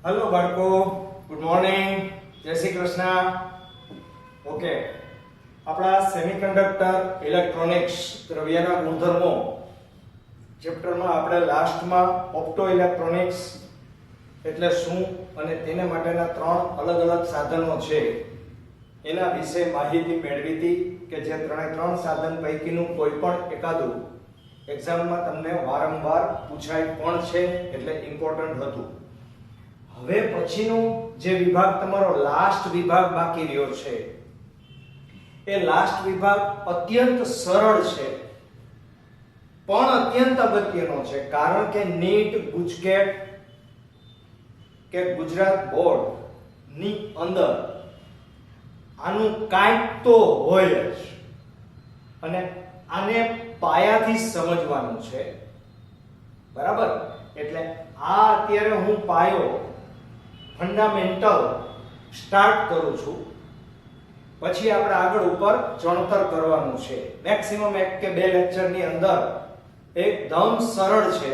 Hello બાળકો, good morning, જય Shri Krishna. Okay, આપણા સેમિકન્ડક્ટર ઇલેક્ટ્રોનિક્સ દ્રવ્યના ગુણધર્મો ચેપ્ટરમાં આપણે લાસ્ટમાં ઓપ્ટો ઇલેક્ટ્રોનિક્સ એટલે શું અને તેને માટેના 3 અલગ અલગ સાધનો છે એના વિશે માહિતી મેળવી હતી કે જે ત્રણ સાધન પૈકીનું કોઈ પણ એકાદું એક્ઝામમાં તમને વારંવાર પૂછાય પણ છે એટલે ઇમ્પોર્ટન્ટ હતું. હવે પછીનો જે વિભાગ તમારો લાસ્ટ વિભાગ બાકી રહ્યો છે એ લાસ્ટ વિભાગ અત્યંત સરળ છે પણ અત્યંત અગત્યનો છે, કારણ કે નીટ, ગુજકેટ કે ગુજરાત બોર્ડ ની અંદર આનું કાંઈક તો હોય જ અને આને પાયાથી સમજવાનું છે. બરાબર? એટલે આ અત્યારે હું પાયો ફંડામેન્ટલ સ્ટાર્ટ કરું છું, પછી આપણે આગળ ઉપર ચણતર કરવાનું છે. મેક્સિમમ 1 કે 2 લેક્ચરની અંદર એકદમ સરળ છે,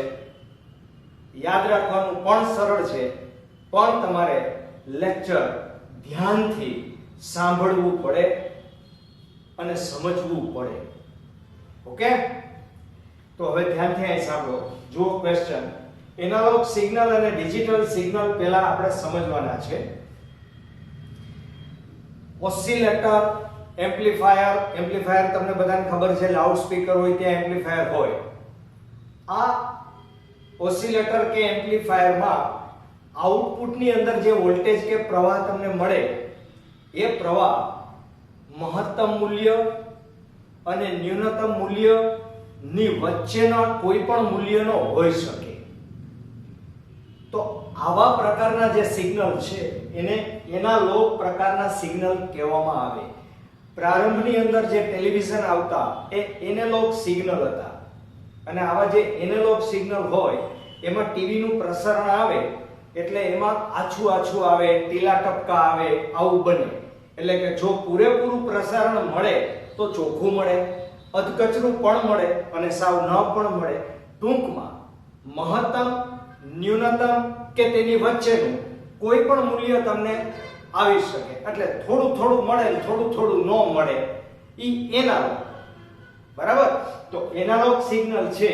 યાદ રાખવાનું પણ સરળ છે, પણ તમારે લેક્ચર ધ્યાનથી સાંભળવું પડે અને સમજવું પડે. ઓકે, તો હવે ધ્યાનથી અહીં સાંભળો. જુઓ ક્વેશ્ચન. એનાલોગ સિગ્નલ અને ડિજિટલ સિગ્નલ પહેલા આપણે સમજવાના છે. ઓસિલેટર, એમ્પ્લીફાયર તમને બધાને ખબર છે, લાઉડ સ્પીકર હોય ત્યાં એમ્પ્લીફાયર હોય. આ ઓસિલેટર કે એમ્પ્લીફાયરમાં આઉટપુટની અંદર જે વોલ્ટેજ કે પ્રવાહ તમને મળે એ પ્રવાહ મહત્તમ મૂલ્ય અને ન્યૂનતમ મૂલ્યની વચ્ચેના કોઈ પણ મૂલ્યનો હોઈ શકે. તો આવા પ્રકારના જે સિગ્નલ છે એને એનાલોગ પ્રકારના સિગ્નલ કહેવામાં આવે. પ્રારંભની અંદર જે ટેલિવિઝન આવતા એ એનાલોગ સિગ્નલ હતા અને આવા જે એનાલોગ સિગ્નલ હોય એમાં ટીવીનું પ્રસારણ આવે એટલે એમાં આછું આવે, ટીલા ટપકા આવે, આવું બને. એટલે કે જો પૂરેપૂરું પ્રસારણ મળે તો ચોખ્ખું મળે, અધકચરું પણ મળે અને સાવ ન પણ મળે. ટૂંકમાં મહત્તમ, ન્યૂનતમ કે તેની વચ્ચેનું કોઈ પણ મૂલ્ય તમને આવી શકે. એટલે થોડું મળે, થોડું ન મળે, ઈ એનાલોગ. બરાબર? તો એનાલોગ સિગ્નલ છે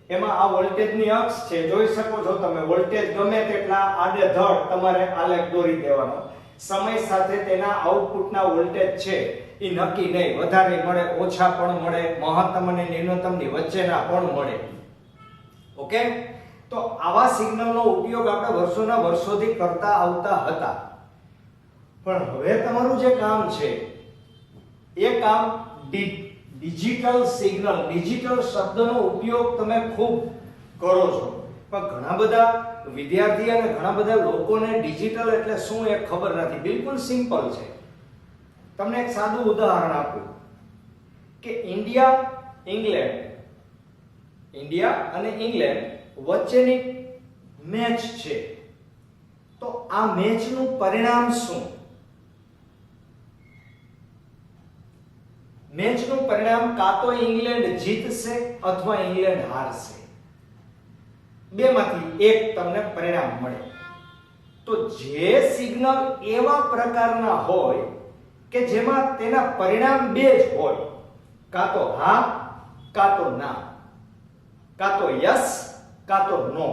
એમાં આ વોલ્ટેજની અક્ષ છે, જોઈ શકો છો તમે. વોલ્ટેજ ગમે તેટલા આડેધડ તમારે આલેખ દોરી દેવાનો. સમય સાથે તેના આઉટપુટના વોલ્ટેજ છે એ નક્કી નહીં, વધારે મળે, ઓછા પણ મળે, મહત્તમ અને ન્યૂનતમની વચ્ચેના પણ મળે. ઓકે, તો આવા સિગ્નલનો ઉપયોગ આપણે વર્ષોથી કરતા આવતા હતા. પણ હવે તમારું જે કામ છે એ કામ ડિજિટલ સિગ્નલ, ડિજિટલ શબ્દનો ઉપયોગ તમે ખૂબ કરો છો, પણ ઘણા બધા વિદ્યાર્થી અને ઘણા બધા લોકોને ડિજિટલ એટલે શું એ ખબર નથી. બિલકુલ સિમ્પલ છે. તમને એક સાદું ઉદાહરણ આપું કે ઇન્ડિયા અને ઇંગ્લેન્ડ વચ્ચેની મેચ છે, તો આ મેચનું પરિણામ શું? મેચનું પરિણામ કાં તો ઇંગ્લેન્ડ જીતશે અથવા ઇંગ્લેન્ડ હારશે. બેમાંથી એક તમને પરિણામ મળે. તો જે સિગ્નલ એવા પ્રકારના હોય કે જેમાં તેના પરિણામ બે જ હોય, કાં તો હા કાં તો ના, કાં તો યસ કાં તો નો,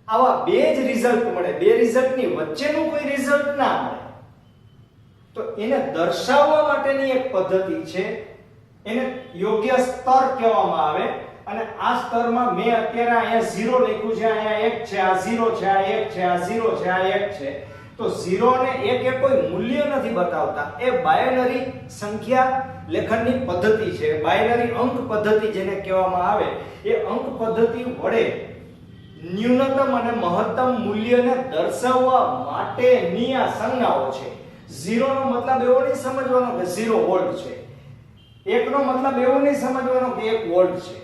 આવા બે જ રિઝલ્ટ મળે. બે રિઝલ્ટની વચ્ચેનું કોઈ રિઝલ્ટ ના મળે. તો એને દર્શાવવા માટેની એક પદ્ધતિ છે, એને યોગ્ય સ્તર કહેવામાં આવે. અને આ સ્તરમાં મેં અત્યારે અહીંયા 0 લખ્યું છે, અહીંયા 1 છે, આ 0 છે, આ 1 છે, આ 0 છે, આ 1 છે. તો 0 અને 1 એ કોઈ મૂલ્ય નથી બતાવતા, એ બાયનરી સંખ્યા લેખનની પદ્ધતિ છે. બાયનરી અંક પદ્ધતિ જેને કહેવામાં આવે, એ અંક પદ્ધતિ વડે ન્યૂનતમ અને મહત્તમ મૂલ્યને દર્શાવવા માટેની આ સંજ્ઞાઓ છે. 0 નો મતલબ એવો નહીં સમજવાનો કે 0 વોલ્ટ છે. 1 નો મતલબ એવો નહીં સમજવાનો કે 1 વોલ્ટ છે.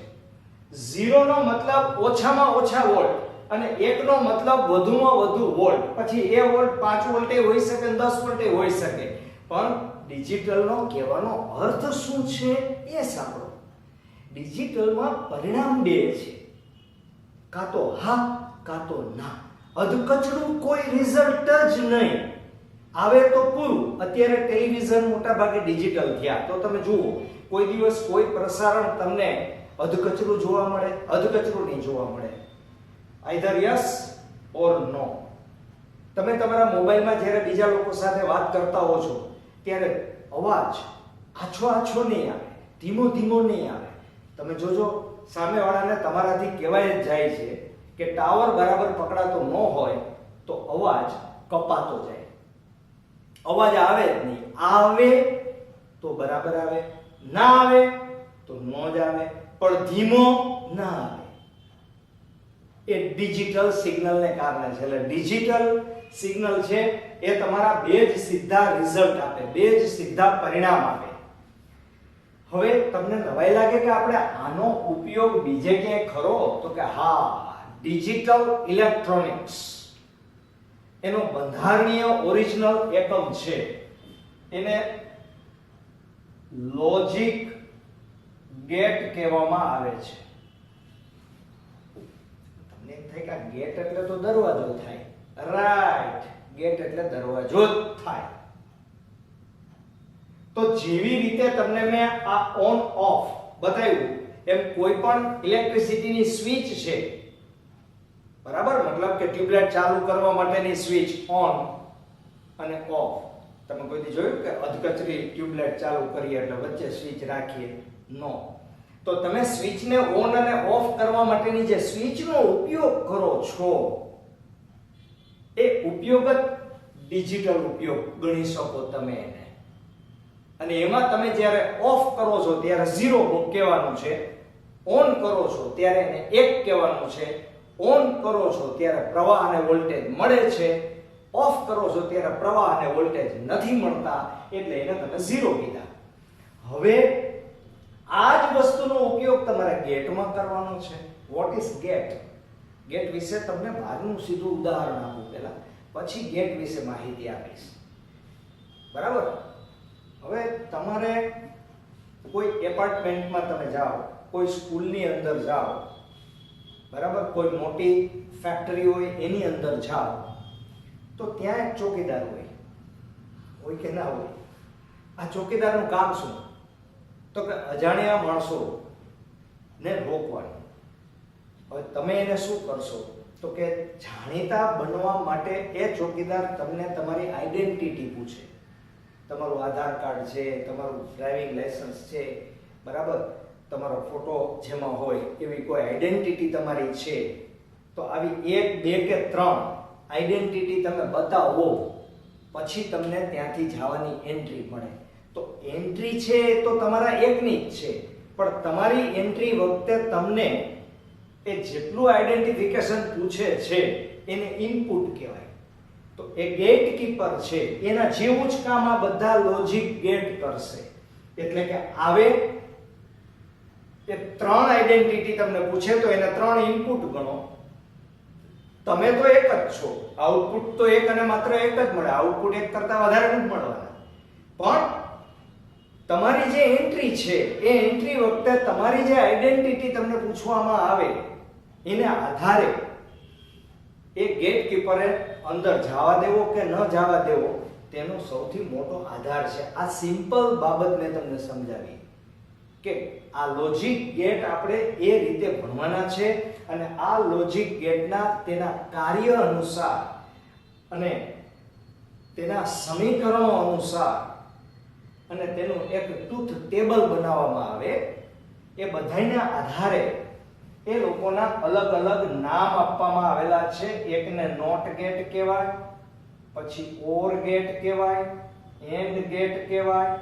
0 નો મતલબ ઓછામાં ઓછા વોલ્ટ અને 1 નો મતલબ વધુમાં વધુ વોલ્ટ. પછી એ વોલ્ટ 5 વોલ્ટે હોઈ શકે, 10 વોલ્ટે હોઈ શકે. પણ ડિજિટલનો કહેવાનો અર્થ શું છે એ સાંભળો. ડિજિટલમાં પરિણામ બે છે, કાં તો હા કાં તો ના. અધકચરું કોઈ રિઝલ્ટ જ નહીં આવે તો પૂરું. અત્યારે ટેલિવિઝન મોટા ભાગે ડિજિટલ થયા, તો તમે જુઓ કોઈ દિવસ કોઈ પ્રસારણ તમને અધકચરું જોવા મળે? અધકચરું નહીં જોવા મળે. આઈધર યસ ઓર નો. તમે તમારા મોબાઈલમાં જ્યારે બીજા લોકો સાથે વાત કરતા હો છો ત્યારે અવાજ આછો આછો નહીં આવે, ધીમો ધીમો નહીં આવે. તમે જોજો સામેવાળાને તમારાથી કહેવાય જ જાય છે કે ટાવર બરાબર પકડાતો ન હોય તો અવાજ કપાતો જાય. અવાજ આવે જ નહીં. આવે તો બરાબર આવે, ના આવે તો ન જ આવે, પણ ધીમો ના આવે. એ ડિજિટલ સિગ્નલને કારણે છે. એટલે ડિજિટલ સિગ્નલ છે એ તમારા બે જ સીધા રિઝલ્ટ આપે, બે જ સીધા પરિણામ આપે. હવે તમને નવાઈ લાગે કે આપણે આનો ઉપયોગ બીજે ક્યાંય ખરો? તો કે હા, ડિજિટલ ઇલેક્ટ્રોનિક્સ એનો બંધારણીય ઓરિજિનલ એકમ છે, એને લોજિક ગેટ કહેવામાં આવે છે. તમને એમ થાય કે ગેટ એટલે તો દરવાજો થાય. રાઈટ, ગેટ એટલે દરવાજો જ થાય. તો જેવી રીતે તમને મેં આ ઓન ઓફ બતાવ્યું એમ કોઈ પણ ઇલેક્ટ્રિસિટીની સ્વિચ છે, બરાબર? મતલબ કે ટ્યુબલાઇટ ચાલુ કરવા માટેની સ્વિચ ઓન અને ઓફ. તમે કોઈ દી જોયું કે અધકચરી ટ્યુબલાઇટ ચાલુ કરીએ એટલે વચ્ચે સ્વિચ રાખીએ? નો. તો તમે સ્વિચને ઓન અને ઓફ કરવા માટેની જે સ્વિચનો ઉપયોગ કરો છો એ ઉપયોગ જ ડિજિટલ ઉપયોગ ગણી શકો તમે એને. અને એમાં તમે જ્યારે ઓફ કરો છો ત્યારે 0 કહેવાનું છે, ઓન કરો છો ત્યારે એને 1 કહેવાનું છે, ઓન કરો છો ત્યારે પ્રવાહ અને વોલ્ટેજ મળે છે, ઓફ કરો છો ત્યારે પ્રવાહ અને વોલ્ટેજ નથી મળતા, એટલે એને તમે 0 કીધા. હવે આ જ વસ્તુનો ઉપયોગ તમારે ગેટમાં કરવાનો છે. What is gate? ગેટ વિશે તમને બહારનું સીધું ઉદાહરણ આપું પહેલા, પછી ગેટ વિશે માહિતી આપીશ. બરાબર? હવે તમારે કોઈ એપાર્ટમેન્ટમાં તમે જાઓ, કોઈ સ્કૂલની અંદર જાઓ, બરાબર, કોઈ મોટી ફેક્ટરી હોય એની અંદર જાઓ, તો ત્યાં એક ચોકીદાર હોય કે ના હોય? આ ચોકીદારનું કામ શું? તો કે અજાણ્યા માણસો ને રોકવાનું. હવે તમે એને શું કરશો? તો કે જાણીતા બનવા માટે એ ચોકીદાર તમને તમારી આઈડેન્ટિટી પૂછે. તમારું આધાર કાર્ડ છે, તમારું ડ્રાઇવિંગ લાયસન્સ છે, બરાબર, તમારો ફોટો જેમાં હોય એવી કોઈ આઈડેન્ટિટી તમારી છે, તો આવી 1, 2 કે 3 આઈડેન્ટિટી તમે બતાવો પછી તમને ત્યાંથી જવાની એન્ટ્રી મળે. તો એન્ટ્રી છે તો તમારા એકની જ છે, પણ તમારી એન્ટ્રી વખતે તમને એ જેટલું આઈડેન્ટિફિકેશન પૂછે છે એને ઇનપુટ કહેવાય. તો એ ગેટકીપર છે, એના જેવું જ કામ આ બધા લોજિક ગેટ કરશે. એટલે કે આવે એ 3 આઈડેન્ટિટી તમને પૂછે તો એને 3 ઇનપુટ ગણો. તમે તો એક જ છો, આઉટપુટ તો એક અને માત્ર એક જ મળે. આઉટપુટ એક કરતા વધારે નથી મળવાના. પણ તમારી જે એન્ટ્રી છે એ એન્ટ્રી વખતે તમારી જે આઈડેન્ટિટી તમને પૂછવામાં આવે એને આધારે એ ગેટકીપરે અંદર જવા દેવો કે ન જવા દેવો તેનો સૌથી મોટો આધાર છે. આ સિમ્પલ બાબત મેં તમને સમજાવી કે આ લોજિક ગેટ આપણે એ રીતે ભણવાના છે, અને આ લોજિક ગેટના તેના કાર્ય અનુસાર અને તેના સમીકરણો અનુસાર અને તેનું એક ટ્રુથ ટેબલ બનાવવામાં આવે. એ બધાના આધારે એ લોકોના અલગ અલગ નામ આપવામાં આવેલા છે. એકને નોટ ગેટ કહેવાય, પછી ઓર ગેટ કહેવાય, એન્ડ ગેટ કહેવાય.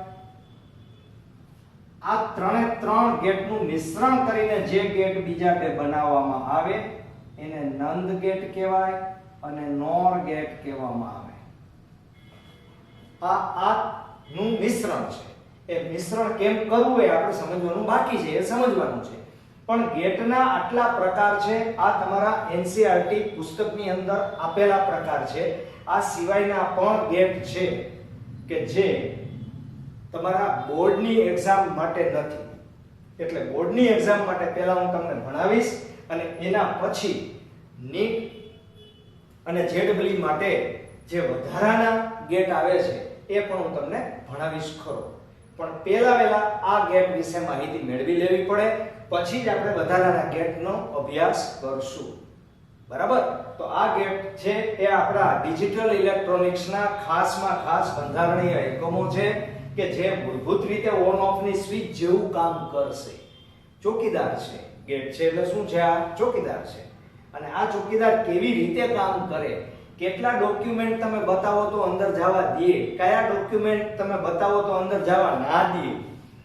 આ 3 ગેટનું મિશ્રણ કરીને જે ગેટ બીજા બે બનાવવામાં આવે એને નંદ ગેટ કહેવાય અને નોર ગેટ કહેવામાં આવે. આ નું મિશ્રણ છે. એ મિશ્રણ કેમ કરવું એ આપણે સમજવાનું બાકી છે, એ સમજવાનું છે. પણ ગેટના આટલા પ્રકાર છે. આ તમારા એનસીઈઆરટી પુસ્તકની અંદર આપેલા પ્રકાર છે. આ સિવાયના પણ ગેટ છે કે જે તમારા બોર્ડની એક્ઝામ માટે નથી. એટલે બોર્ડની એક્ઝામ માટે પહેલા હું તમને ભણાવીશ અને એના પછી નીટ અને ZB માટે જે વધારાના ગેટ આવે છે એ પણ હું તમને ભણાવીશ ખરો, પણ પહેલા આ ગેટ વિશે માહિતી મેળવી લેવી પડે, પછી જ આપણે વધારાના ગેટનો અભ્યાસ કરશું. બરાબર? તો આ ગેટ છે એ આપણા ડિજિટલ ઇલેક્ટ્રોનિક્સના ખાસમાં ખાસ બંધારણીય એકમો છે કે જે મૂળભૂત રીતે ઓન ઓફ ની સ્વિચ જેવું કામ કરશે. ચોકીદાર છે ગેટ છે એટલે શું છે? આ ચોકીદાર છે. અને આ ચોકીદાર કેવી રીતે કામ કરે, કેટલા ડોક્યુમેન્ટ તમે બતાવો તો અંદર જવા દે, કયા ડોક્યુમેન્ટ તમે બતાવો તો અંદર જવા ના દે,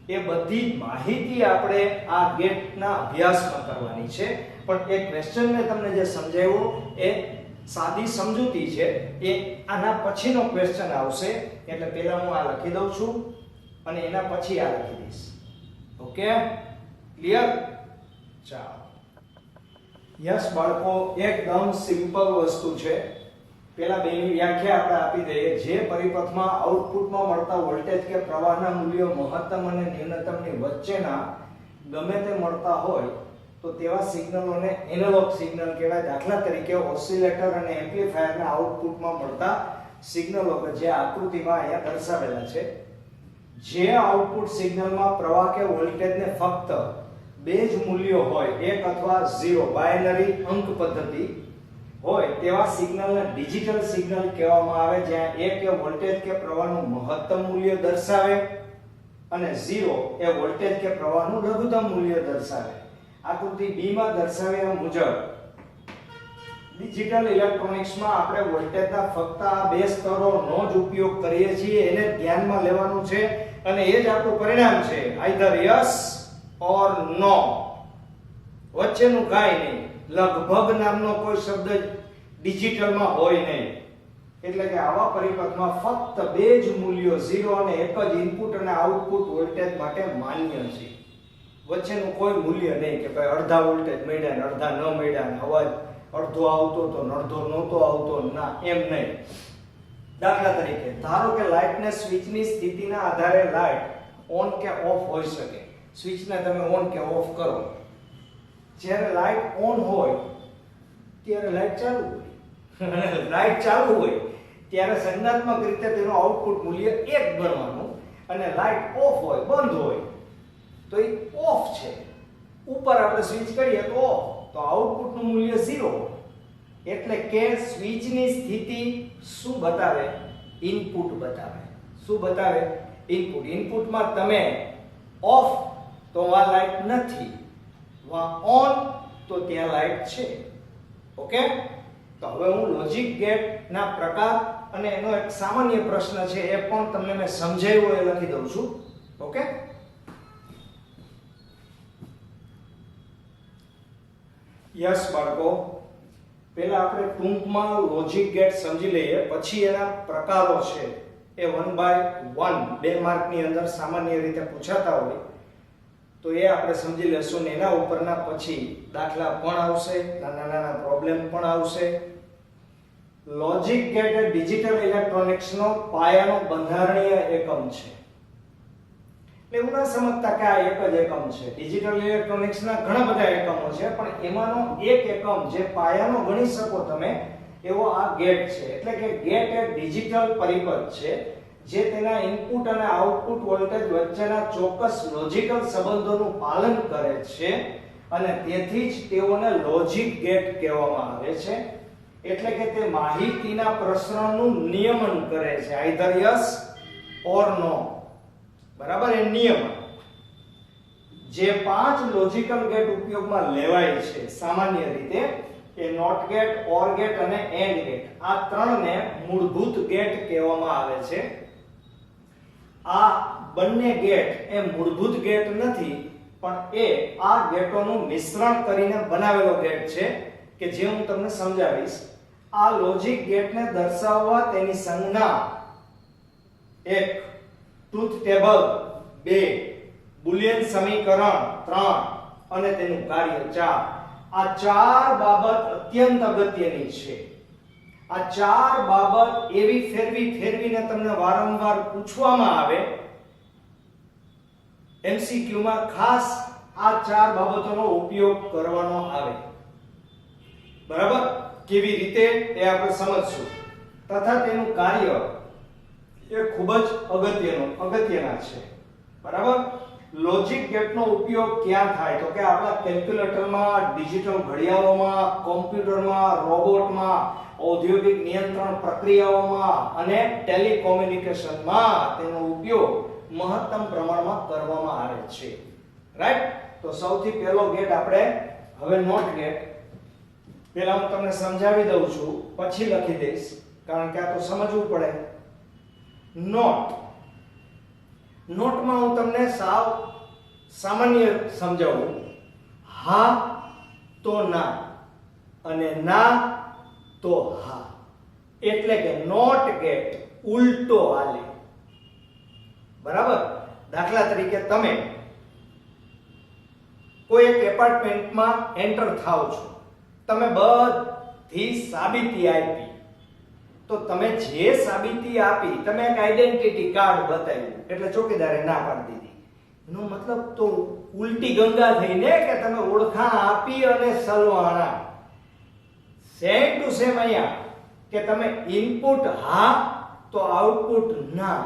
એ બધી માહિતી આપણે આ ગેટના અભ્યાસમાં કરવાની છે. પણ એક ક્વેશ્ચન મેં તમને જે સમજાવ્યો એ સાદી સમજૂતી છે, એ આના પછીનો ક્વેશ્ચન આવશે, એટલે પહેલા હું આ લખી દઉં છું અને એના પછી આ લખી દઈશ. Okay, clear? ચાલો. યસ બાળકો, એકદમ સિમ્પલ વસ્તુ છે. પેલા બેની વ્યાખ્યા આપણે આપી દઈએ. જે પરિપથમાં આઉટપુટમાં મળતા વોલ્ટેજ કે પ્રવાહના મૂલ્યો મહત્તમ અને ન્યૂનતમની વચ્ચેના ગમે તે મળતા હોય તો તેવા સિગ્નલોને એનાલોગ સિગ્નલ કહેવાય. દાખલા તરીકે ઓસિલેટર અને એમ્પ્લીફાયરના આઉટપુટમાં મળતા સિગ્નલો કે જે આકૃતિમાં અહીંયા દર્શાવેલા છે, જે આઉટપુટ સિગ્નલમાં પ્રવાહ કે વોલ્ટેજને ફક્ત બે જ મૂલ્યો હોય, 1 અથવા 0, બાયનરી અંક પદ્ધતિ હોય, તેવા સિગ્નલને ડિજિટલ સિગ્નલ કહેવામાં આવે, જ્યાં 1 એ વોલ્ટેજ કે પ્રવાહનું મહત્તમ મૂલ્ય દર્શાવે અને 0 એ વોલ્ટેજ કે પ્રવાહનું લઘુત્તમ મૂલ્ય દર્શાવે. આકૃતિ B માં દર્શાવ્યા મુજબ ડિજિટલ ઇલેક્ટ્રોનિક્સમાં આપણે વોલ્ટેજના ફક્ત આ બે સ્તરોનો જ ઉપયોગ કરીએ છીએ, એને ધ્યાનમાં લેવાનું છે અને એ જ આપણું પરિણામ છે. આઈધર યસ ઓર નો, વચ્ચેનું કાંઈ નહીં. લગભગ નામનો કોઈ શબ્દ ડિજિટલમાં હોય નહીં. એટલે કે આવા પરિપથમાં ફક્ત બે જ મૂલ્યો 0 અને 1 જ ઇનપુટ અને આઉટપુટ વોલ્ટેજ માટે માન્ય છે. વચ્ચેનું કોઈ મૂલ્ય નહીં કે ભાઈ અડધા વોલ્ટેજ મળ્યા ને અડધા ન મળ્યા ને અવાજ અડધો આવતો તો અડધો નહોતો આવતો, ના, એમ નહીં. દાખલા તરીકે ધારો કે લાઇટને સ્વિચની સ્થિતિના આધારે લાઇટ ઓન કે ઓફ હોઈ શકે. સ્વિચને તમે ઓન કે ઓફ કરો, જ્યારે લાઇટ ઓન હોય ત્યારે લાઇટ ચાલુ હોય અને લાઇટ ચાલુ હોય ત્યારે સંજ્ઞાત્મક રીતે તેનું આઉટપુટ મૂલ્ય 1 ગણવાનું, અને લાઇટ ઓફ હોય, બંધ હોય તો એ ઓફ છે. ઉપર આપણે સ્વિચ કરીએ તો ઓફ, તો આઉટપુટનું મૂલ્ય 0. એટલે કે સ્વિચની સ્થિતિ શું બતાવે? ઇનપુટ બતાવે. શું બતાવે? ઇનપુટ. ઇનપુટમાં તમે ઓફ તો આ લાઇટ નથી, ઓન તો ત્યાં લાઇટ છે. ઓકે, તો હવે હું લોજિક ગેટ ના પ્રકાર અને એનો એક સામાન્ય પ્રશ્ન છે એ પણ તમને મેં સમજાવ્યો એ લખી દઉં છું. ઓકે, યસ બાળકો, પહેલા આપણે ટૂંકમાં લોજિક ગેટ સમજી લઈએ, પછી એના પ્રકારો છે એ 1 બાય 1 2 માર્કની અંદર સામાન્ય રીતે પૂછાતા હોય તો એ આપણે સમજી લેશું ને એના ઉપરના પછી દાખલા પણ આવશે, નાના નાના પ્રોબ્લેમ પણ આવશે. લોજિક ગેટ એ ડિજિટલ ઇલેક્ટ્રોનિક્સનો પાયાનો બંધારણીય એકમ છે. એવું ના સમજતા કે આ એક જ એકમ છે. ડિજિટલ ઇલેક્ટ્રોનિક્સના ઘણા બધા એકમો છે, પણ એમાંનો એક એકમ જે પાયાનો ગણી શકો તમે એવો આ ગેટ છે. એટલે કે ગેટ એ ડિજિટલ પરિપથ છે જે તેના ઇનપુટ અને આઉટપુટ વોલ્ટેજ વચ્ચેના ચોક્કસ લોજિકલ સંબંધોનું પાલન કરે છે અને તેથી જ તેઓને લોજિક ગેટ કહેવામાં આવે છે. એટલે કે તે માહિતીના પ્રસરણનું નિયમન કરે છે, આઈધર યસ ઓર નો. બરાબર, એ નિયમન. જે 5 લોજિકલ ગેટ ઉપયોગમાં લેવાય છે સામાન્ય રીતે એ નોટ ગેટ, ઓર ગેટ અને એન્ડ ગેટ, આ ત્રણને મૂળભૂત ગેટ કહેવામાં આવે છે. આ બંને ગેટ એ મૂળભૂત ગેટ નથી, પણ એ આ ગેટોનું મિશ્રણ કરીને બનાવેલો ગેટ છે કે જે હું તમને સમજાવીશ. આ લોજિક ગેટને દર્શાવવા તેની સંજ્ઞા 1, ટ્રુથ ટેબલ 2, બુલિયન સમીકરણ 3 અને તેનું કાર્ય 4. આ 4 બાબત અત્યંત અગત્યની છે. આ 4 બાબત એવી ફેરવીને તમને વારંવાર પૂછવામાં આવે MCQ માં, ખાસ આ 4 બાબતોનો ઉપયોગ કરવાનો આવે. બરાબર, કેવી રીતે એ આપણે સમજશું તથા તેનું કાર્ય એ ખૂબ જ અગત્યના છે. બરાબર. લોજિક ગેટનો ઉપયોગ ક્યાં થાય તો કે આપણા કેલ્ક્યુલેટરમાં, ડિજિટલ ઘડિયાળોમાં, કોમ્પ્યુટરમાં, રોબોટમાં, ઔદ્યોગિક નિયંત્રણ પ્રક્રિયાઓમાં અને ટેલિકોમ્યુનિકેશનમાં તેનો ઉપયોગ મહત્તમ પ્રમાણમાં કરવામાં આવે છે. રાઈટ. તો સૌથી પહેલો ગેટ આપણે હવે નોટ ગેટ. પહેલા હું તમને સમજાવી દઉં છું, પછી લખી દઈશ કારણ કે આ તો સમજવું પડે. નોટમાં હું તમને સાવ સામાન્ય સમજાવું. હા તો ના અને ના તો હા, એટલે કે નોટ ગેટ ઉલટો હાલે. બરાબર. દાખલા તરીકે તમે કોઈ એક એપાર્ટમેન્ટમાં એન્ટર થાવ છો, તમે બધી સાબિતી આપી, તો તમે જે સાબિતી આપી, તમે એક આઈડેન્ટિટી કાર્ડ બતાવ્યું એટલે ચોકીદારે ના પાડી દીધી. એનો મતલબ તો ઉલટી ગંગા થઈને કે તમે ઓળખાણ આપી અને સલવાણા. સેમ ટુ સેમ અહીંયા કે તમે ઇનપુટ હા તો આઉટપુટ ના.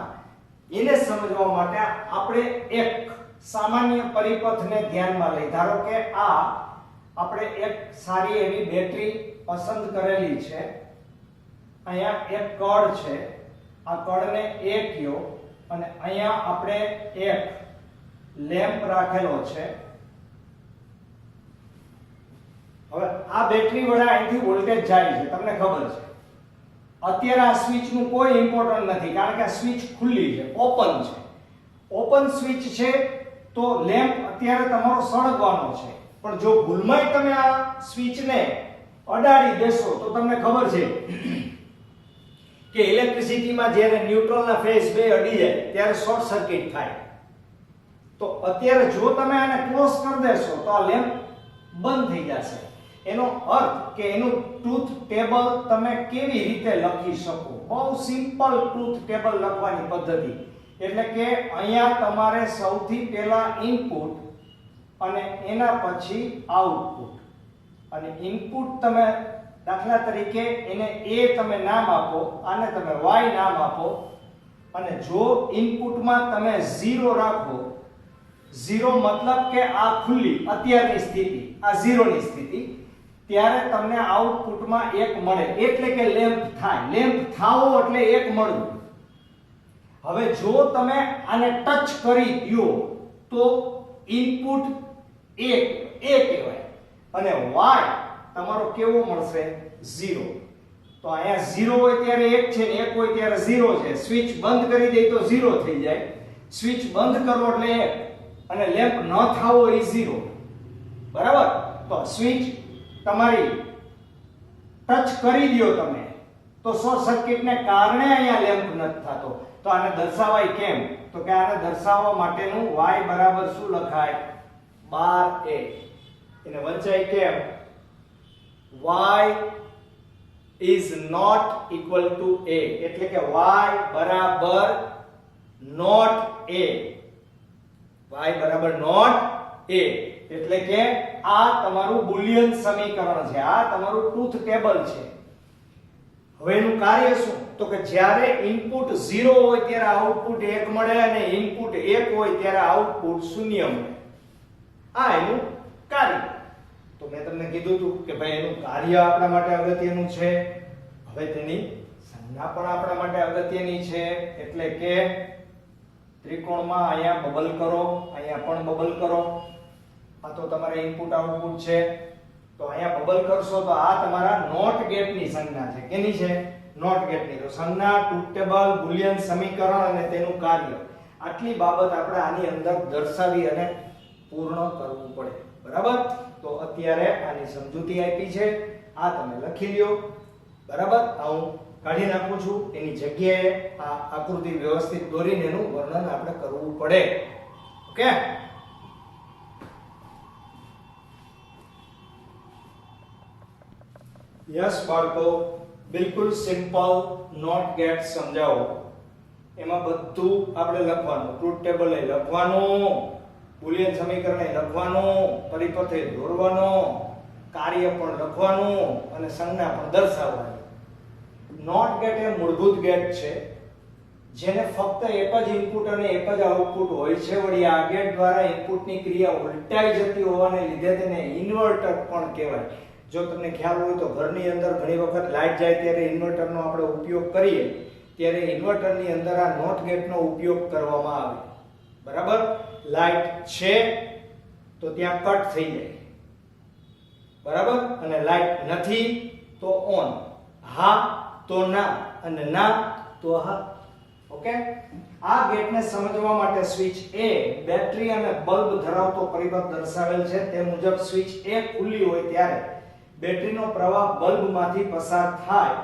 એને સમજવા માટે આપણે એક સામાન્ય પરિપથને ધ્યાનમાં લઈ. ધારો કે આ આપણે એક સારી એવી બેટરી પસંદ કરેલી છે. અહીંયા એક કડ છે, આ કડને A કયો અને અહીંયા આપણે એક લેમ્પ રાખેલો છે. હવે આ બેટરી વડે અહીંથી વોલ્ટેજ જાય છે, તમને ખબર છે. અત્યારે આ સ્વિચનું કોઈ ઇમ્પોર્ટન્ટ નથી કારણ કે આ સ્વિચ ખુલ્લી છે, ઓપન છે. ઓપન સ્વિચ છે તો લેમ્પ અત્યારે તમારો સળગવાનો છે, પણ જો ભૂલમાં તમે આ સ્વિચને અડાડી દેશો તો તમને ખબર છે કે ઇલેક્ટ્રિસિટીમાં જ્યારે ન્યુટ્રલના ફેઝ બે અડી જાય ત્યારે શોર્ટ સર્કિટ થાય. તો અત્યારે જો તમે આને ક્લોઝ કરી દેશો તો આ લેમ્પ બંધ થઈ જશે. એનો અર્થ કે એનું ટ્રુથ ટેબલ તમે કેવી રીતે લખી શકો? બહુ સિમ્પલ ટ્રુથ ટેબલ લખવાની પદ્ધતિ. એટલે કે અહીંયા તમારે સૌથી પહેલા ઇનપુટ અને એના પછી આઉટપુટ. અને ઇનપુટ તમે દાખલા તરીકે એને A તમે નામ આપો, આને તમે Y નામ આપો, અને જો ઇનપુટમાં તમે 0 રાખો, 0 મતલબ કે આ ખુલ્લી અત્યારની સ્થિતિ, આ 0 ની સ્થિતિ, ત્યારે તમને આઉટપુટમાં 1 મળે એટલે કે લેમ્પ થાય. લેમ્પ થાવો એટલે 1 મળવું. હવે જો તમે આને ટચ કરી દો તો ઇનપુટ 1 કહેવાય અને Y તમારો કેવો મળશે? 0. તો અહીંયા 0 હોય ત્યારે 1 છે ને 1 હોય ત્યારે 0 છે. સ્વિચ બંધ કરી દે તો 0 થઈ જાય. સ્વિચ બંધ કરો એટલે 1 અને લેમ્પ ન થાવો એ 0. બરાબર. તો સ્વિચ તમારી ટચ કરી દો તમે તો શોર્ટ સર્કિટને કારણે અહીંયા લેમ્પ નથી થતો. તો આને દર્શાવાય કેમ? તો કે આને દર્શાવવા માટેનું y બરાબર શું લખાય? 12a. એને વંચાય કેમ? y is not equal to a, એટલે કે y બરાબર not a. y બરાબર not a એટલે કે આ તમારું બુલિયન સમીકરણ છે, આ તમારું ટ્રુથ ટેબલ છે. હવે એનું કાર્ય શું? તો કે જ્યારે ઇનપુટ 0 હોય ત્યારે આઉટપુટ 1 મળે અને ઇનપુટ 1 હોય ત્યારે આઉટપુટ 0 મળે. આ એનું કાર્ય. તો મેં તમને કીધું હતું કે ભાઈ એનું કાર્ય આપણા માટે અગત્યનું છે. હવે તેની સંજ્ઞા પણ આપણા માટે અગત્યની છે. એટલે કે ત્રિકોણમાં અહીંયા બબલ કરો, અહીંયા પણ બબલ કરો. આ તો તમારે ઇનપુટ આઉટપુટ છે. તો અહીંયા બબલ કરશો તો આ તમારા નોટ ગેટની સંજ્ઞા છે. કેની છે? નોટ ગેટની. તો સંજ્ઞા, ટ્રુથ ટેબલ, બુલિયન સમીકરણ અને તેનું કાર્ય, આટલી બાબત આપણે આની અંદર દર્શાવી અને પૂર્ણ કરવું પડે. બરાબર. તો અત્યારે આની સમજૂતી આપી છે, આ તમે લખી લ્યો. બરાબર. આ હું કાઢી નાખું છું. એની જગ્યાએ આ આકૃતિ વ્યવસ્થિત દોરીને એનું વર્ણન આપણે કરવું પડે. ઓકે. યસ બાળકો, બિલકુલ સિમ્પલ નોટ ગેટ સમજાવો. એમાં બધું આપણે લખવાનું, ટ્રુથ ટેબલ એ લખવાનું, બુલિયન સમીકરણ એ લખવાનું, પરિપથ એ દોરવાનો, કાર્ય પણ લખવાનું અને સંજ્ઞા પણ દર્શાવવાની. નોટ ગેટ એ મૂળભૂત ગેટ છે જેને ફક્ત એક જ ઇનપુટ અને એક જ આઉટપુટ હોય છે. વળી આ ગેટ દ્વારા ઇનપુટની ક્રિયા ઉલટાઈ જતી હોવાને લીધે તેને ઇન્વર્ટર પણ કહેવાય. જો તમને ખ્યાલ હોય તો ઘરની અંદર ઘણી વખત લાઈટ જાય ત્યારે ઇન્વર્ટરનો આપણે ઉપયોગ કરીએ ત્યારે ઇન્વર્ટરની અંદર આ નોટ ગેટનો ઉપયોગ કરવામાં આવે. બરાબર, લાઈટ છે તો ત્યાં કટ થઈ જાય, બરાબર, અને લાઈટ નથી તો ઓન, હા તો ના, અને ના તો હા. ઓકે, આ ગેટને સમજવા માટે સ્વિચ A બેટરી અને બલ્બ ધરાવતો પરિબળ દર્શાવેલ છે. તે મુજબ સ્વિચ A ખુલ્લી હોય ત્યારે બેટરીનો પ્રવાહ બલ્બમાંથી પસાર થાય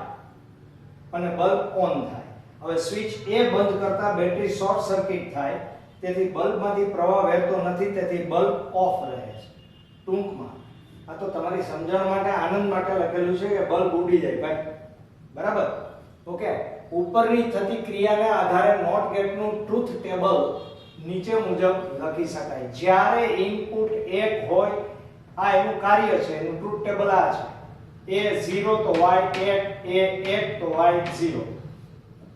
અને બલ્બ ઓન થાય. હવે સ્વિચ A બંધ કરતા બેટરી શોર્ટ સર્કિટ થાય, તેથી બલ્બમાંથી પ્રવાહ વહેતો નથી, તેથી બલ્બ ઓફ રહે છે. ટૂંકમાં આ તો તમારી સમજણ માટે, આનંદ માટે લખેલું છે કે બલ્બ ઉડી જાય ભાઈ. બરાબર, ઓકે. ઉપરની થતી ક્રિયાને આધારે નોટ ગેટનું ટ્રુથ ટેબલ નીચે મુજબ લખી શકાય. જ્યારે ઇનપુટ 1 હોય, આ એનું કાર્ય છે, એનું ટ્રુથ ટેબલ આ છે. A 0 તો y 1, A 1 તો y 0.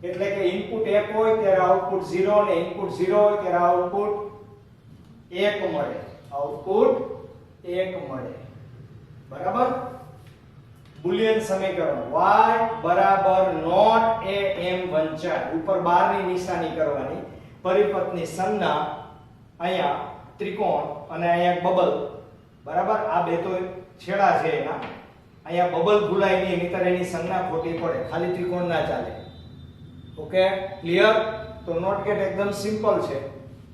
એટલે કે ઇનપુટ 1 હોય ત્યારે આઉટપુટ 0 અને ઇનપુટ 0 હોય ત્યારે આઉટપુટ 1 મળે. આઉટપુટ 1 મળે. બરાબર. બુલિયન સમીકરણ y બરાબર નોટ a m વંચાય. ઉપર બારની નિશાની કરવાની. પરિપથની સંજ્ઞા અહીંયા ત્રિકોણ અને અહીંયા બબલ. બરાબર, આ બે તો છેડા છે એના. અહીંયા બબલ ભૂલાય નહીં, નહીતર એની સંજ્ઞા ખોટી પડે. ખાલી ત્રિકોણ ના ચાલે. Okay, clear? તો નોટ ગેટ એકદમ સિમ્પલ છે.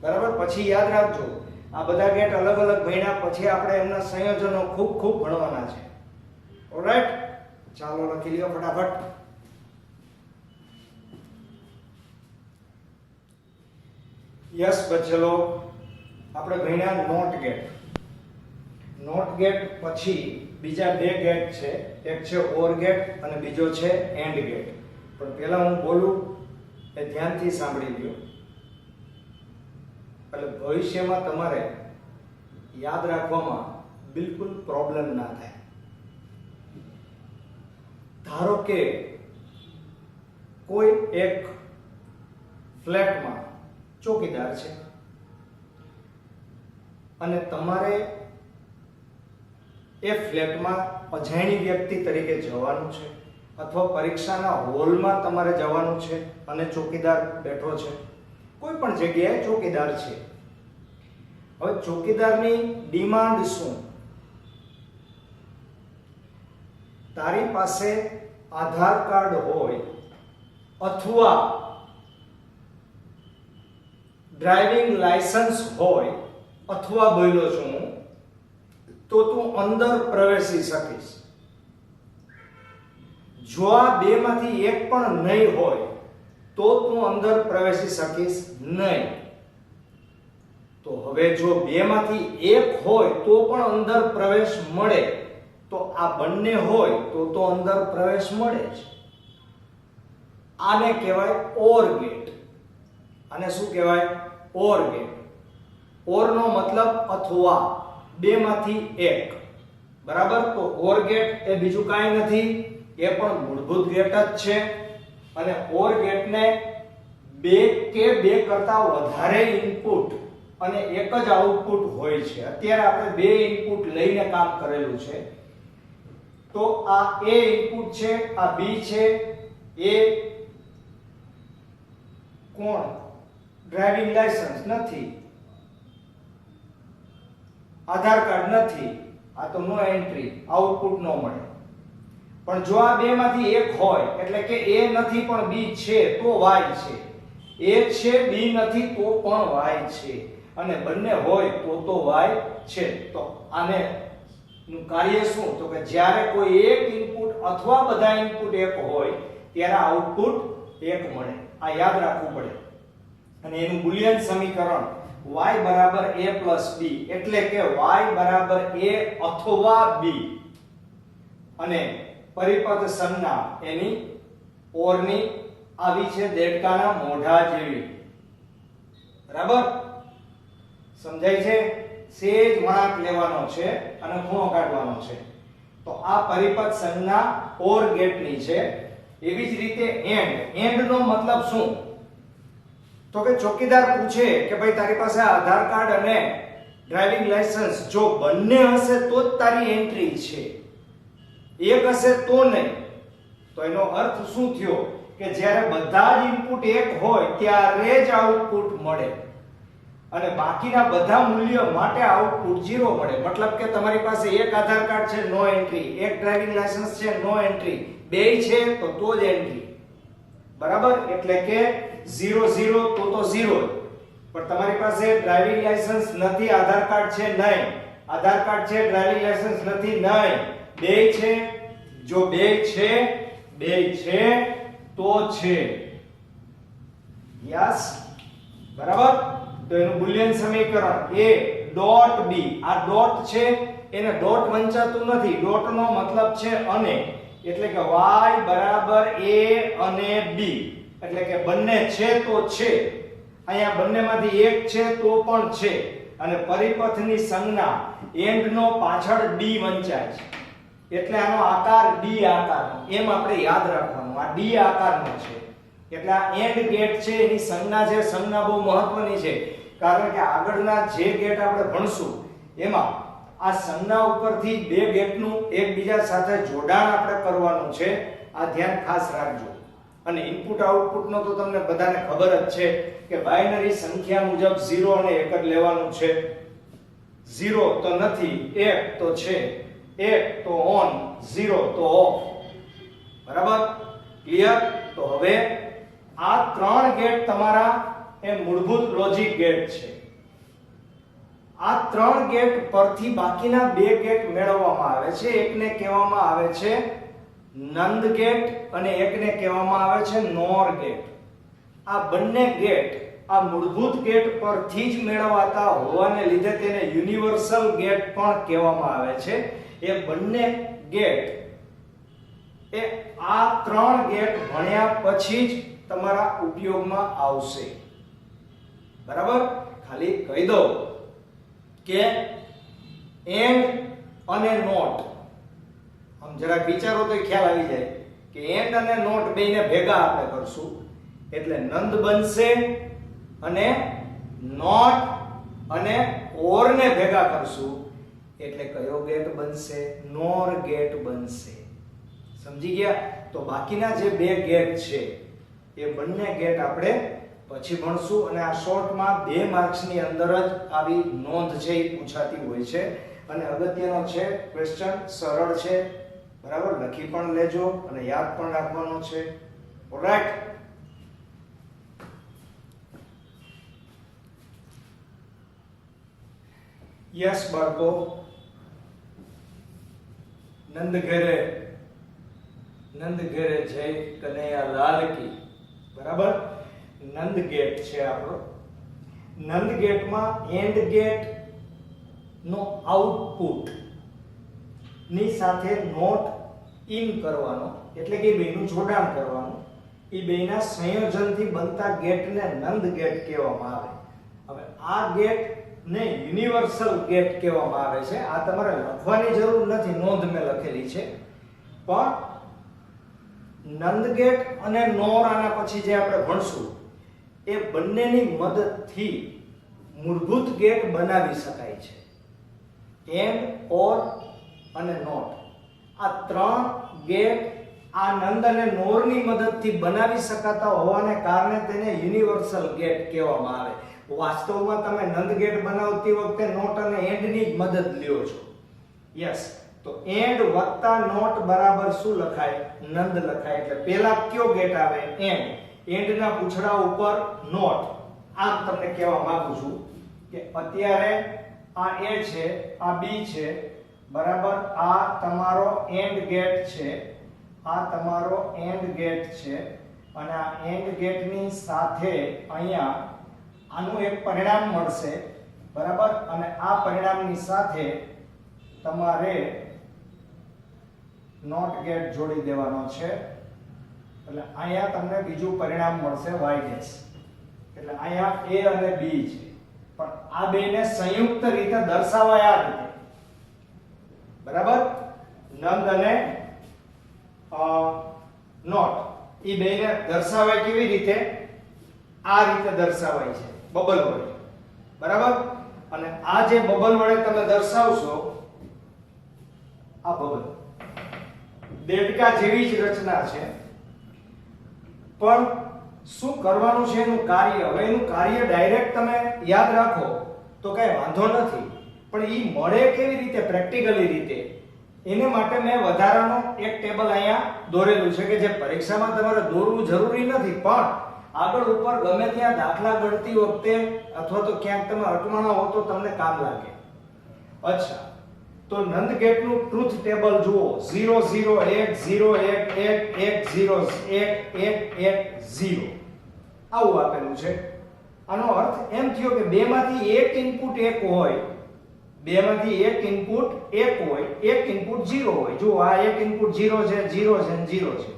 બરાબર, પછી યાદ રાખજો આ બધા ગેટ અલગ અલગ ભણ્યા પછી આપણે એમના સંયોજનો ખૂબ ખૂબ ભણવાના છે. ઓલરાઈટ, ચાલો લખી લ્યો ફટાફટ. યસ બચેલો, આપણે ભણ્યા નોટ ગેટ. નોટ ગેટ પછી બીજા બે ગેટ છે. એક છે ઓર ગેટ અને બીજો છે એન્ડ ગેટ. પણ પહેલા હું બોલું એ ધ્યાનથી સાંભળી લ્યો, એટલે ભવિષ્યમાં તમારે યાદ રાખવામાં બિલકુલ પ્રોબ્લેમ ના થાય. ધારો કે કોઈ એક ફ્લેટમાં ચોકીદાર છે અને તમારે એ ફ્લેટમાં અજાણી વ્યક્તિ તરીકે જવાનું છે અથવા પરીક્ષાના હોલમાં તમારે જવાનું છે અને ચોકીદાર બેઠો છે. કોઈ પણ જગ્યાએ ચોકીદાર છે. હવે ચોકીદારની ડિમાન્ડ શું? તારી પાસે આધાર કાર્ડ હોય અથવા ડ્રાઇવિંગ લાયસન્સ હોય અથવા બોલ્યો છું તો તું અંદર પ્રવેશી શકીશ. જો આ બેમાંથી એક પણ નહીં હોય તો તું અંદર પ્રવેશી શકીશ નહીં. તો હવે જો બેમાંથી એક હોય તો પણ અંદર પ્રવેશ મળે, તો આ બંને હોય તો અંદર પ્રવેશ મળે જ. આને કહેવાય ઓર ગેટ. આને શું કહેવાય? Or get. ઓર નો મતલબ અથવા, બેમાંથી એક. બરાબર, તો ઓર ગેટ એ બીજું કાંઈ નથી, એ પણ મૂળભૂત ગેટ જ છે. અને ઓર ગેટને બે કે બે કરતા વધારે ઇનપુટ અને એક જ આઉટપુટ હોય છે. અત્યારે આપણે બે ઇનપુટ લઈને કામ કરેલું છે. તો આ A ઇનપુટ છે, આ B છે. A કોણ? ડ્રાઇવિંગ લાયસન્સ નથી, આધાર કાર્ડ નથી, આ તો નો એન્ટ્રી, આઉટપુટ નો મળે. પણ જો આ બેમાંથી એક હોય એટલે કે A નથી પણ B છે તો Y છે. A છે, B નથી તો પણ Y છે, અને બંને હોય તો Y છે. તો આને નું કાર્ય શું? તો કે જ્યારે કોઈ એક ઇનપુટ અથવા બધા ઇનપુટ એક હોય ત્યારે આઉટપુટ એક મળે. આ યાદ રાખવું પડે. અને એનું બુલિયન સમીકરણ y બરાબર a plus b, એટલે કે y બરાબર a અથવા b, અને પરિપથ સંજ્ઞા એની ઓરની આવી છે દેડકાના મોઢા જેવી. બરાબર, સમજાય છે? સેજ વળાંક લેવાનો છે અને ખૂણો કાઢવાનો છે. તો આ પરિપથ સંજ્ઞા ઓર ગેટની છે. એવી જ રીતે એન્ડ નો મતલબ શું? તો કે ચોકીદાર પૂછે કે ભાઈ તારી પાસે આધાર કાર્ડ અને ડ્રાઇવિંગ લાયસન્સ જો બંને હશે તો જ તારી એન્ટ્રી છે, એક હશે તો નહીં. તો એનો અર્થ શું થયો કે જ્યારે બધા જ ઇનપુટ એક હોય ત્યારે જ આઉટપુટ મળે અને બાકીના બધા મૂલ્ય માટે આઉટપુટ 0 મળે. મતલબ કે તમારી પાસે એક આધાર કાર્ડ છે નો એન્ટ્રી, એક ડ્રાઇવિંગ લાયસન્સ છે નો એન્ટ્રી, બેય છે તો જ એન્ટ્રી. બરાબર? એટલે કે 0 0 તો 0. પણ તમારી પાસે ડ્રાઇવિંગ લાયસન્સ નથી, આધાર કાર્ડ છે નહીં, આધાર કાર્ડ છે ડ્રાઇવિંગ લાયસન્સ નથી નહીં, બેય છે. જો બેય છે તો છે. યસ, બરાબર? તો એનું બુલિયન સમીકરણ a ડોટ b, આ ડોટ છે એને ડોટ વંચાતું નથી, ડોટ નો મતલબ છે અને, એટલે કે y બરાબર a અને b, એટલે કે બંને છે તો છે. અહીંયા બંનેમાંથી એક છે તો પણ છે અને પરિપથની સંજ્ઞા એન્ડ નો પાછળ d વંચાય છે એટલે આનો આકાર d આકારનો, એમ આપણે યાદ રાખવાનું. આ d આકારનો છે એટલે આ એન્ડ ગેટ છે એની સંજ્ઞા છે, સંજ્ઞા બહુ મહત્વની છે કારણ કે આગળના જે ગેટ આપણે ભણશું એમાં આ સંજ્ઞા ઉપરથી બે ગેટનું એકબીજા સાથે જોડાણ આપણે કરવાનું છે. આ ધ્યાન ખાસ રાખજો. અને ઇનપુટ આઉટપુટ નો તો તમને બધાને ખબર જ છે કે બાઇનરી સંખ્યા મુજબ 0 અને 1 જ લેવાનું છે. 0 તો નથી, 1 તો છે, 1 તો ઓન, 0 તો ઓફ. બરાબર? ક્લિયર? તો હવે આ ત્રણ ગેટ તમારા એ મૂળભૂત લોજિક ગેટ છે. આ ત્રણ ગેટ પરથી બાકીના બે ગેટ મેળવવામાં આવે છે. એકને કહેવામાં આવે છે નંદ ગેટ અને એકને કહેવામાં આવે છે નોર ગેટ. આ બંને ગેટ આ મૂળભૂત ગેટ પરથી જ મેળવાતા હોવાને લીધે તેને યુનિવર્સલ ગેટ પણ કહેવામાં આવે છે. એ બંને ગેટ એ આ ત્રણ ગેટ ભણ્યા પછી જ તમારા ઉપયોગમાં આવશે. બરાબર? ખાલી કહી દો કે એન્ડ અને નોટ, આમ જરાક વિચારો તો ખ્યાલ આવી જાય કે એન્ડ અને નોટ બેને ભેગા આપણે કરશું એટલે નંદ બનશે અને નોટ અને ઓર ને ભેગા કરશું એટલે કયો ગેટ બનશે? નોર ગેટ બનશે. સમજી ગયા? તો બાકીના જે બે ગેટ છે એ બંને ગેટ આપણે પછી ભણશું અને આ શોર્ટમાં 2 માર્ક્સની અંદર જ આવી નોંધ છે એ પૂછાતી હોય છે અને અગત્યનો છે ક્વેશ્ચન, સરળ છે. બરાબર? લખી પણ લેજો અને યાદ પણ રાખવાનો છે. ઓલરાઈટ? યસ બાળકો, નંદ ઘેરે જય કનૈયા લાલ કી. બરાબર? નંદ ગેટ છે આપણો. નંદ ગેટમાં એન્ડ ગેટ નો આઉટપુટ ની સાથે નોટ ઇન કરવાનો એટલે કે બેનું જોડાણ કરવાનું. એ બેના સંયોજનથી બનતા ગેટને નંદ ગેટ કહેવામાં આવે. હવે આ ગેટ ને યુનિવર્સલ ગેટ કહેવામાં આવે છે. આ તમારે લખવાની જરૂર નથી, નોંધ મેં લખેલી છે. પણ નંદ ગેટ અને નોર આના પછી જે આપણે ભણશું એ બંનેની મદદથી મૂળભૂત ગેટ બનાવી શકાય છે. એન્ડ, ઓર અને નોટ, આ ત્રણ ગેટ આ નંદ અને નોરની મદદથી બનાવી શકાતા હોવાને કારણે તેને યુનિવર્સલ ગેટ કહેવામાં આવે. વાસ્તવમાં તમે નંદ ગેટ બનાવતી વખતે નોટ અને એન્ડ ની જ મદદ લ્યો છો. યસ, તો એન્ડ વત્તા નોટ બરાબર શું લખાય? નંદ લખાય. એટલે પહેલા કયો ગેટ આવે? એન્ડ. એન્ડ ના પૂછડા ઉપર નોટ. આમ તમને કહેવા માંગુ છું કે અત્યારે આ A છે, આ B છે, બરાબર? આ તમારો એન્ડ ગેટ છે, આ તમારો એન્ડ ગેટ છે અને આ એન્ડ ગેટની સાથે અહીંયા આનું એક પરિણામ મળશે. બરાબર? અને આ પરિણામની સાથે તમારે નોટ ગેટ જોડી દેવાનો છે એટલે અહીંયા તમને બીજું પરિણામ મળશે y ડેશ. એટલે અહીંયા A અને B છે પણ આ બેને સંયુક્ત રીતે દર્શાવાય આ રીતે. બરાબર? નંદ અને નોટ એ બેને દર્શાવાય કેવી રીતે? આ રીતે દર્શાવાય છે બબલ વડે, બરાબર? અને આ જે બબલ વડે તમે દર્શાવશો, આ બબલ દેડકા જેવી જ રચના છે, પણ શું કરવાનું છે એનું કાર્ય? હવે એનું કાર્ય ડાયરેક્ટ તમે યાદ રાખો તો કઈ વાંધો નથી, પણ ઈ મળે કેવી રીતે પ્રેક્ટિકલી રીતે, એને માટે મેં વધારાનો એક ટેબલ અહીંયા દોરેલું છે કે જે પરીક્ષામાં તમારે દોરવું જરૂરી નથી, પણ આગળ ઉપર ગમે ત્યાં દાખલા ગણતી વખતે અથવા તો ક્યાંક તમે અટવાણા હો તો તમને કામ લાગે. અચ્છા, તો નંદ ગેટનું ટ્રુથ ટેબલ જુઓ. 0 0 1 0 1 1 1 0 1 1 1 0 આવું આપેલું છે. આનો અર્થ એમ થયો કે બેમાંથી એક ઇનપુટ એક હોય, બેમાંથી એક ઇનપુટ એક હોય, એક ઇનપુટ 0 હોય. જો આ એક ઇનપુટ 0 છે, 0 છે અને 0 છે,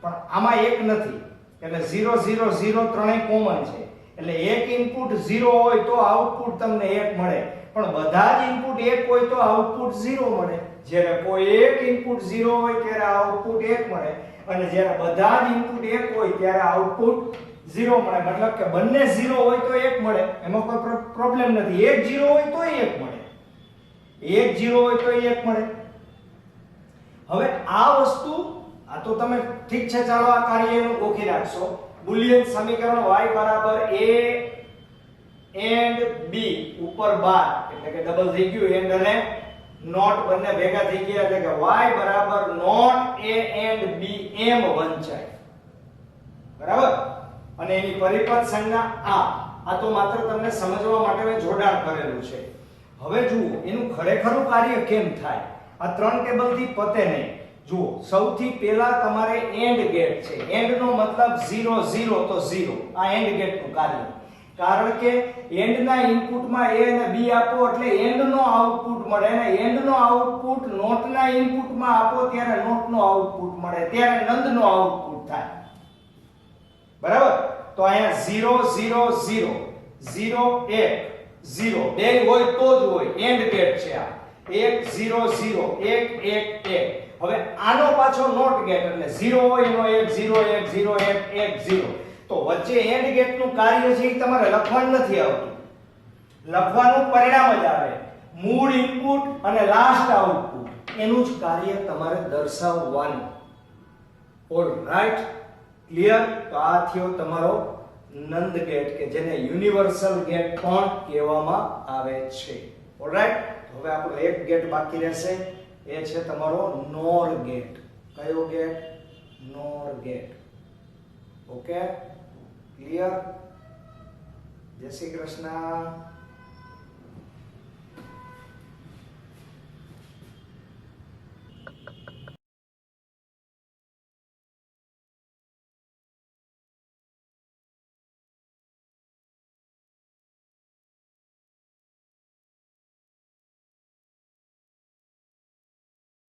પણ આમાં એક નથી, એટલે 0 0 0 ત્રણેય કોમન છે. એટલે એક ઇનપુટ 0 હોય તો આઉટપુટ તમને 1 મળે, પણ બધા જ ઇનપુટ 1 હોય તો આઉટપુટ 0 મળે. જ્યારે કોઈ એક ઇનપુટ 0 હોય ત્યારે આઉટપુટ 1 મળે, અને જ્યારે બધા જ ઇનપુટ 1 હોય ત્યારે આઉટપુટ 0 મળે. મતલબ કે બંને 0 હોય તો 1 મળે, એમાં કોઈ પ્રોબ્લેમ નથી. એક 0 હોય તો 1 મળે, એક 0 હોય તો 1 મળે. હવે આ વસ્તુ આ તો તમે ઠીક છે, ચાલો આ કાર્ય એનું ગોખી રાખશો. બુલિયન સમીકરણ y બરાબર a એન્ડ b ઉપર 12 એટલે કે ડબલ થઈ ગયું, એન્ડ અને નોટ બંને ભેગા થઈ ગયા એટલે કે y બરાબર નોટ a એન્ડ b એમ વંચાય, બરાબર? અને એની પરિપથ સંજ્ઞા આ તો માત્ર તમને સમજવા માટે મેં જોડાણ કરેલું છે. હવે જુઓ એનું ખરેખરું કાર્ય કેમ થાય. આ ત્રણ ટેબલ થી પતે નહીં. જુઓ, સૌથી પહેલા તમારે એન્ડ ગેટ છે. એન્ડ નો મતલબ 0 0 તો 0, આ એન્ડ ગેટ નું કાર્ય. કારણ કે એન્ડ ના ઇનપુટમાં a અને b આપો એટલે એન્ડ નો આઉટપુટ મળે, અને એન્ડ નો આઉટપુટ નોટ ના ઇનપુટમાં આપો ત્યારે નોટ નો આઉટપુટ મળે, ત્યારે નંદ નો આઉટપુટ થાય, બરાબર? તો અહીંયા 0 0 0 0 1 0 બે હોય તો જ હોય, એન્ડ ગેટ છે આ. 1 0 0 1 1 1. હવે આનો પાછો નોટ ગેટ એટલે 0 હોય એનો 1 0 1 0 1 1 0. તો વચ્ચે એન્ડ ગેટ નું કાર્ય છે એ તમારે લખવાનું નથી આવતું, લખવાનું પરિણામ જ આવે, મૂળ ઇનપુટ અને લાસ્ટ આઉટપુટ, એનું જ કાર્ય તમારે દર્શાવવાનું. Alright, clear? તો આ થયો તમારો નંદ ગેટ કે જેને યુનિવર્સલ ગેટ પણ કહેવામાં આવે છે. ઓલરાઈટ, હવે આપણો એક ગેટ બાકી રહેશે, એ છે તમારો નોર ગેટ. કયો ગેટ? નોર ગેટ. Okay, clear? જય શ્રી કૃષ્ણ.